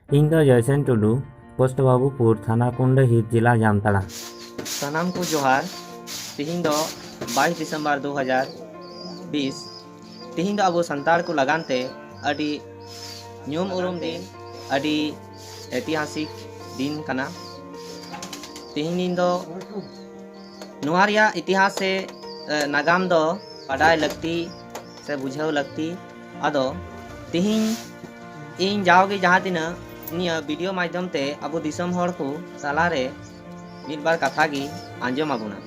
ᱤᱧ ᱫᱚ ᱡᱚᱭᱥᱮᱱ ᱴᱩᱰᱩ, ᱯᱳᱥᱴ ᱵᱟᱵᱩᱯᱩᱨ, ᱛᱷᱟना कुंडहित, जिला जामताड़ा। सानाम को जोहार। तिहिन दो 22 दिसंबर 2020 तिहिन दो अबो संताड़ को लगानते अडी न्यूम उरुम दिन अडी ऐतिहासिक दिन कना। तिहिन दो नुआरिया इतिहास से नागाम दो पढ़ाई लगती से बुझाव लगती। अदो तिहिन इन जाओगे जहाँ तिना निया वीडियो माध्यम ते अबो दिसम हर को सालारे मिल बार कथा गी आंजम आबुना।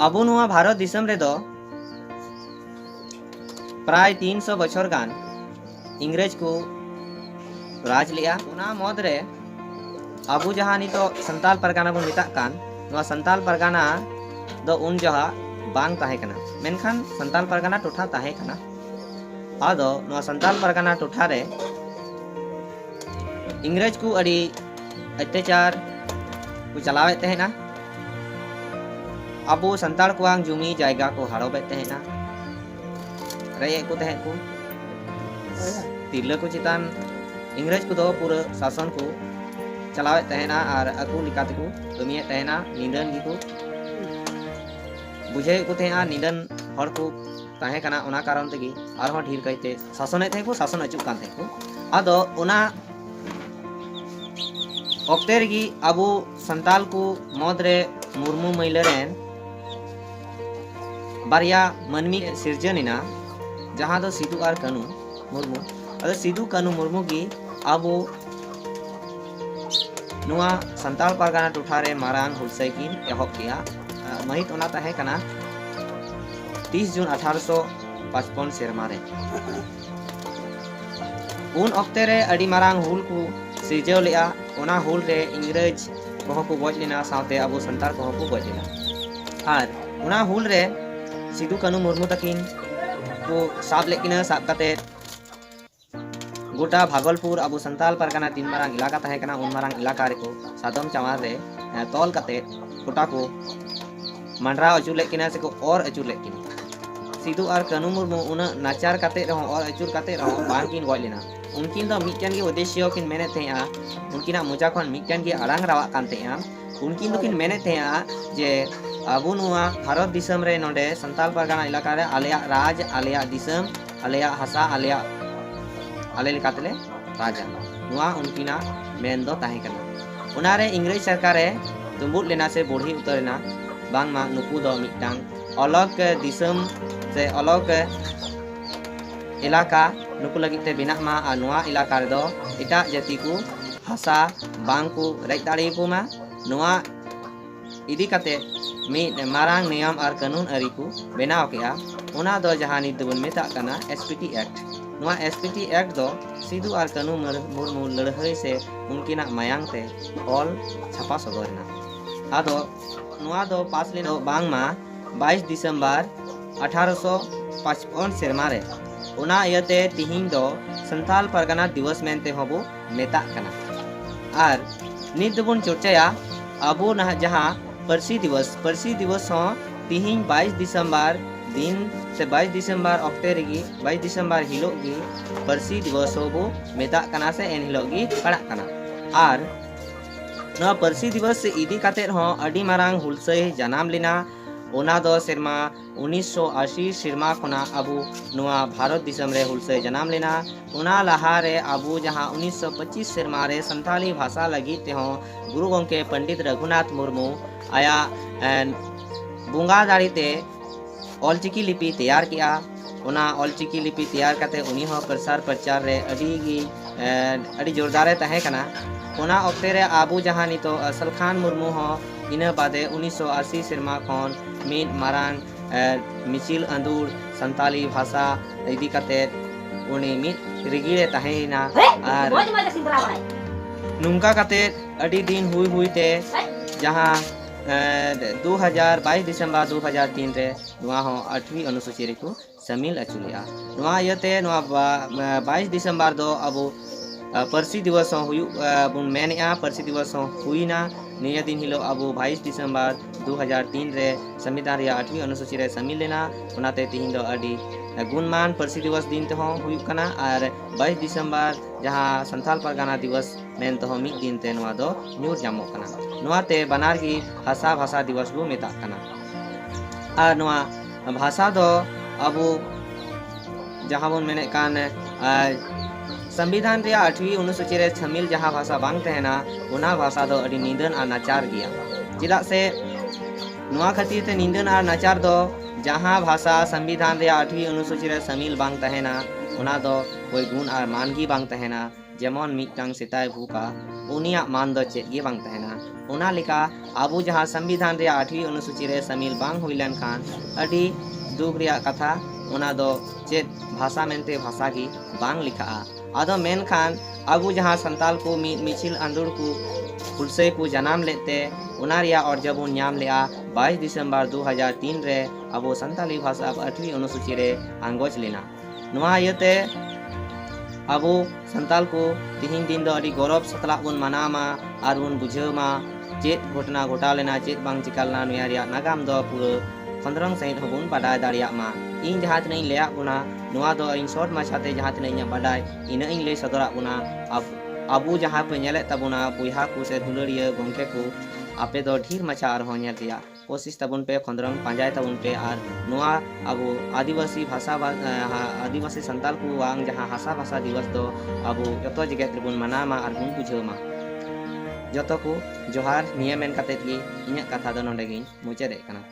अबो नुआ भारत दिसम रे दो प्राय 300 बछर गान इंग्रेज को राज लिया। उना मद रे अबो जहाँ नितो संताल परगाना बन मिता कान नुआ संताल परगाना दो उन जहा बांग ताहे कना, मेनखान संताल परगाना टोठा ताहे कना। आदो नुआ संताल परगाना टोठा रे इंग्रेज को अड़ी अत्याचार को चलावे तहेना। अबो संताल को जुमी जायगा को हाड़ोबे तहेना, रहे को तहे को तिरला को चितान इंग्रेज को दो पूरा शासन को चलावे तहेना और अकु लिकाते को कमिये तहेना। निंदन गी को बुझे को तहेना, निंदन हर को ताहे कना। उना कारण तेगी आरहों ढीर कहते शासन थे को शासन अचुक कान थे को। आदो उना ऑक्टे रेगी अबो संताल को मदरे मुर्मू मैलरेन बारिया मनमी सिरजनिना जहाँ दो सिदू और कानू मुर्मू। अदो सिदू कानू मुर्मू की अबो नुआ संताल परगाना टोठा रे मारांग हुलसै किन एहब किया। महित ओना ताहे कना 30 जून 1855 सेरमा रे। उन ऑक्टे रे अड़ी मारांग हुल को सिरजव लिया। ओना हुल रे इंग्रेज को को गज लेना साथे अबो संताल को गज लेना। और ओना हुल रे सिदू कानू मुर्मू तकिन को साब लेकिन साब काते गोटा भागलपुर अबो संताल परगाना 3 मारांग इलाका ताहे कना। उन मारांग इलाका रे को सादम चावार रे तौल काते गोटा को मंडरा अचुर लेकिन से को और अचुर लेकिन सिदू और कानू मुर्मू उन नाचार काते रहो और अचुर काते रहो बांग किन गज लेना। उनकिन दो मिटन के उद्देश्य किन मेने थे उनकिना मोजा खन मिटन के अड़ांग रावा कानते उनकिन दो किन मेने थे जे अबो नुआ भारत दिसम रे नोडे संताल परगाना इलाका रे आलेया राज आलेया दिसम आलेया हसा आलेया आले लेकातले राजा नुआ उनकिना मेन दो ताहे कना। उना रे इंग्रेज सरकार रे तुंबुट लेना से बुढ़ी उतरना बांगमा नुकु दो मिटांग अलग दिसम से अलग इलाका नुकु लगिते बिना मा आ नुआ इलाका रे दो इटा जाति को हसा बांग को रेज दाड़ी को मा नुआ इदी काते मिद मारांग नियम और कानून अरी को बनाव केया। उना दो जहां नित बन मेता कना एसपीटी एक्ट। नुआ एसपीटी एक्ट दो सिदू और कानू मुर्मू लड़हई से उनकिना मायांग ते ऑल छापा सदरना। आदो नुआ दो पास ले दो बांग मा 22 दिसंबर 1855 सेरमा रे। उना यते तिहिन दो संताल परगाना दिवस मेनते होबो मेता कना। और नित बन चर्चाया अबो ना जहां परसी दिवस हो तिहिन 22 दिसंबर दिन से 22 दिसंबर ऑक्टे रेगी 22 दिसंबर हिलोगी परसी दिवस होबो मेता कना से एन हिलोगी पड़ा कना। और ना परसी दिवस से इदी काते हो अडी मारांग हुलसई जनाम लेना। ओना दो सेरमा 1980 सेरमा खुना अबो नुआ भारत दिसम रे हुलसई जनाम लेना। उना लहा रे अबो जहां 1925 सेरमा रे संथाली भाषा लगी ते हो गुरु गंके पंडित रघुनाथ मुर्मू आया बुंगा दाड़ी ते ऑलचिकी लिपि तैयार किया। उना ऑलचिकी लिपि तैयार करते उन्हीं हो प्रसार प्रचार रे अड़ी जोरदार तहे कना। उना ऑक्टे रे आबू जहां नितो असल खान मुर्मू हो इना बादे 1980 सेरमा खन मिद मारांग मिचिल अंदूर संताली भाषा इदी काते उनी मिद रिगिरे तहेना। और नुंका काते अड़ी दिन हुई ते जहां 2022 दिसंबर 2003 रे नुआ हो 8वीं अनुसूची रे को शामिल अचुलिया। नुआ यते नुआ 22 दिसंबर दो अबो परसी दिवस हुयु बुन मेनिया परसी दिवस हुईना। निया दिन हिलो अबो 22 दिसंबर 2003 रे संविधान रे 8वीं अनुसूची रे शामिल लेना। उनाते तिहिन दो अडी गुणमान पारसी दिवस दिन तेहो हुयुग कना और 22 दिसंबर जहां संथाल परगना दिवस मेन तेहो मिद दिन ते नोआ दो न्यूर जामो कना नोआ ते बनार की भाषा भाषा दिवस बो मेता कना और नोआ भाषा दो अबो जहां बोन मेने कान संविधान रे 8वीं अनुसूची रे शामिल जहां भाषा बांग तहना उना भाषा दो अडी निंदन और नाचार गया चिदा से नोआ खातिर ते निंदन और नाचार दो जहां भाषा संविधान रे 8वीं अनुसूची रे शामिल बांग तहना उना दो कोई गुण और मान गी बांग तहना जेमन मिटटांग सेताय भूका उनिया मान दो चेत गे बांग तहना उना लेका आबू जहां संविधान रे 8वीं अनुसूची रे शामिल बांग हुइलन खान अडी दुख रिया कथा उना दो चेत भाषा मेनते भाषा की बांग लिखा आदो मेन खान आबू जहां संताल को मिचिल अंदुर को हुलसे को जनाम लेते उना रिया और जब उन नाम लिया 22 दिसंबर 2003 रे अबो संताली भाषा 8वीं अनुसूची रे आंगोच लेना नोआ यते अबो संताल को तिहिन दिन दो अडी गौरव सतला बुन मनामा और बुन बुझेमा चेत घटना घटा लेना चेत बांग चिकालना नुया रिया नागाम दो पूरे खंद्रंग सहित होबुन बाडाय दाड़िया मा इन जहां तने लेया बुना नुआ दो इन शॉर्ट माछाते जहां तने इन बाडाय इना इन ले सदरा बुना अबू जहां पे नेले तबुना बुहा को से दुलड़िया गंके को आपे दो ढेर मछा और हो नेल रिया कोशिश तबुन पे खंद्रंग पांजाय तबुन पे और नुआ अबू आदिवासी भाषा आदिवासी संताल को वांग जहां भाषा भाषा दिवस दो अबू जतो जगह त्रिबुन मनामा और बुन बुझेमा जतो को जोहार नियमेन काते की इन्या कथा दो नोंडे गिन मुचादे कना।